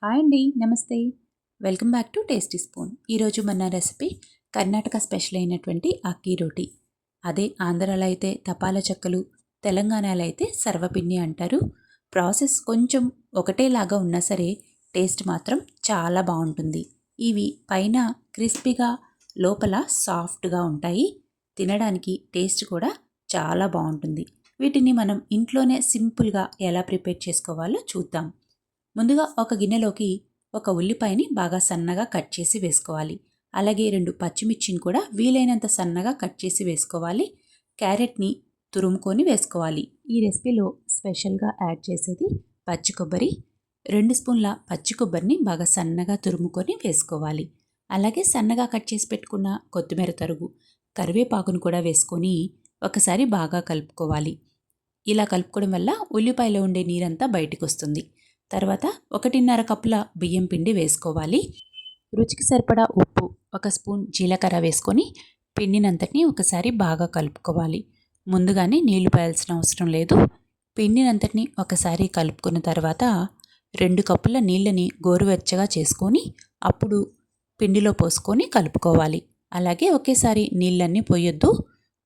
Hi అండి, నమస్తే. Welcome back to tasty spoon. ఈరోజు మన రెసిపీ కర్ణాటక స్పెషల్ అయినటువంటి అక్కీ రోటీ. అదే ఆంధ్రాలో అయితే తపాలా చెక్కలు, తెలంగాణలో అయితే సర్వపిండి అంటారు. ప్రాసెస్ కొంచెం ఒకటేలాగా ఉన్నా సరే టేస్ట్ మాత్రం చాలా బాగుంటుంది. ఇవి పైన క్రిస్పీగా, లోపల సాఫ్ట్గా ఉంటాయి. తినడానికి టేస్ట్ కూడా చాలా బాగుంటుంది. వీటిని మనం ఇంట్లోనే సింపుల్గా ఎలా ప్రిపేర్ చేసుకోవాలో చూద్దాం. ముందుగా ఒక గిన్నెలోకి ఒక ఉల్లిపాయని బాగా సన్నగా కట్ చేసి వేసుకోవాలి. అలాగే 2 పచ్చిమిర్చిని కూడా వీలైనంత సన్నగా కట్ చేసి వేసుకోవాలి. క్యారెట్ని తురుముకొని వేసుకోవాలి. ఈ రెసిపీలో స్పెషల్గా యాడ్ చేసేది పచ్చి కొబ్బరి. 2 స్పూన్ల పచ్చి కొబ్బరిని బాగా సన్నగా తురుముకొని వేసుకోవాలి. అలాగే సన్నగా కట్ చేసి పెట్టుకున్న కొత్తిమీర తరుగు, కరివేపాకును కూడా వేసుకొని ఒకసారి బాగా కలుపుకోవాలి. ఇలా కలుపుకోవడం వల్ల ఉల్లిపాయలో ఉండే నీరంతా బయటకు వస్తుంది. తర్వాత 1.5 కప్పుల బియ్యం పిండి వేసుకోవాలి. రుచికి సరిపడా ఉప్పు, 1 స్పూన్ జీలకర్ర వేసుకొని పిండినంతటిని ఒకసారి బాగా కలుపుకోవాలి. ముందుగానే నీళ్లు పోయాల్సిన అవసరం లేదు. పిండినంతటిని ఒకసారి కలుపుకున్న తర్వాత 2 కప్పుల నీళ్ళని గోరువెచ్చగా చేసుకొని అప్పుడు పిండిలో పోసుకొని కలుపుకోవాలి. అలాగే ఒకేసారి నీళ్ళన్నీ పోయొద్దు.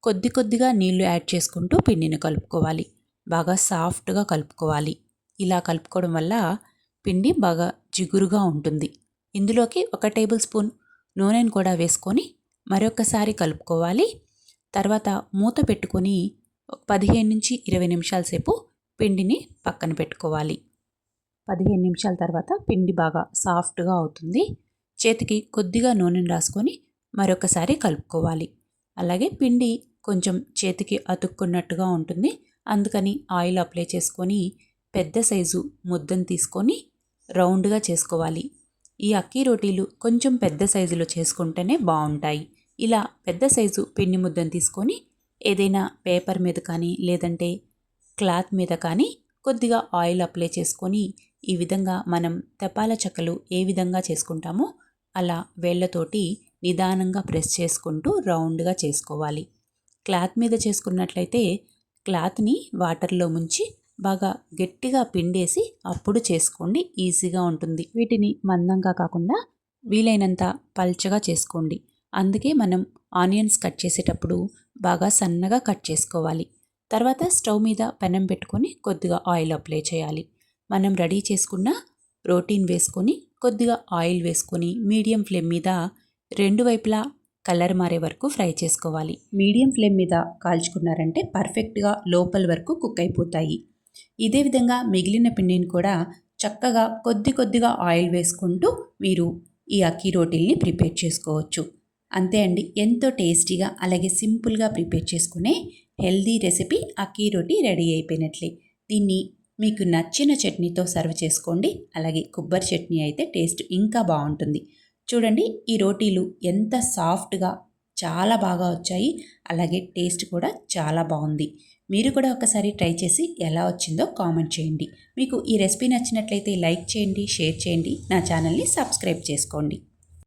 కొద్ది కొద్దిగా నీళ్లు యాడ్ చేసుకుంటూ పిండిని కలుపుకోవాలి. బాగా సాఫ్ట్గా కలుపుకోవాలి. ఇలా కలుపుకోవడం వల్ల పిండి బాగా జిగురుగా ఉంటుంది. ఇందులోకి 1 టేబుల్ స్పూన్ నూనెను కూడా వేసుకొని మరొకసారి కలుపుకోవాలి. తర్వాత మూత పెట్టుకొని 15 నుంచి 20 నిమిషాల సేపు పిండిని పక్కన పెట్టుకోవాలి. 15 నిమిషాల తర్వాత పిండి బాగా సాఫ్ట్గా అవుతుంది. చేతికి కొద్దిగా నూనెను రాసుకొని మరొకసారి కలుపుకోవాలి. అలాగే పిండి కొంచెం చేతికి అతుక్కున్నట్టుగా ఉంటుంది. అందుకని ఆయిల్ అప్లై చేసుకొని పెద్ద సైజు ముద్దను తీసుకొని రౌండ్గా చేసుకోవాలి. ఈ అక్కీ రోటీలు కొంచెం పెద్ద సైజులో చేసుకుంటేనే బాగుంటాయి. ఇలా పెద్ద సైజు పిండి ముద్దను తీసుకొని ఏదైనా పేపర్ మీద కానీ లేదంటే క్లాత్ మీద కానీ కొద్దిగా ఆయిల్ అప్లై చేసుకొని ఈ విధంగా మనం తపాలా చెక్కలు ఏ విధంగా చేసుకుంటామో అలా వేళ్లతోటి నిదానంగా ప్రెస్ చేసుకుంటూ రౌండ్గా చేసుకోవాలి. క్లాత్ మీద చేసుకున్నట్లయితే క్లాత్ని వాటర్లో ముంచి బాగా గట్టిగా పిండేసి అప్పుడు చేసుకోండి, ఈజీగా ఉంటుంది. వీటిని మందంగా కాకుండా వీలైనంత పల్చగా చేసుకోండి. అందుకే మనం ఆనియన్స్ కట్ చేసేటప్పుడు బాగా సన్నగా కట్ చేసుకోవాలి. తర్వాత స్టవ్ మీద పెనం పెట్టుకొని కొద్దిగా ఆయిల్ అప్లై చేయాలి. మనం రెడీ చేసుకున్న రోటీని వేసుకొని కొద్దిగా ఆయిల్ వేసుకొని మీడియం ఫ్లేమ్ మీద 2 వైపులా కలర్ మారే వరకు ఫ్రై చేసుకోవాలి. మీడియం ఫ్లేమ్ మీద కాల్చుకున్నారంటే పర్ఫెక్ట్గా లోపల వరకు కుక్ అయిపోతాయి. ఇదే విధంగా మిగిలిన పిండిని కూడా చక్కగా కొద్దిగా ఆయిల్ వేసుకుంటూ మీరు ఈ అక్కీ రోటీల్ని ప్రిపేర్ చేసుకోవచ్చు. అంతే అండి, ఎంతో టేస్టీగా అలాగే సింపుల్గా ప్రిపేర్ చేసుకునే హెల్దీ రెసిపీ అక్కీ రోటీ రెడీ అయిపోయినట్లే. దీన్ని మీకు నచ్చిన చట్నీతో సర్వ్ చేసుకోండి. అలాగే కొబ్బరి చట్నీ అయితే టేస్ట్ ఇంకా బాగుంటుంది. చూడండి, ఈ రోటీలు ఎంత సాఫ్ట్గా చాలా బాగా వచ్చాయి. అలాగే టేస్ట్ కూడా చాలా బాగుంది. మీరు కూడా ఒకసారి ట్రై చేసి ఎలా వచ్చిందో కామెంట్ చేయండి. మీకు ఈ రెసిపీ నచ్చినట్లయితే లైక్ చేయండి, షేర్ చేయండి, నా ఛానల్ని సబ్స్క్రైబ్ చేసుకోండి.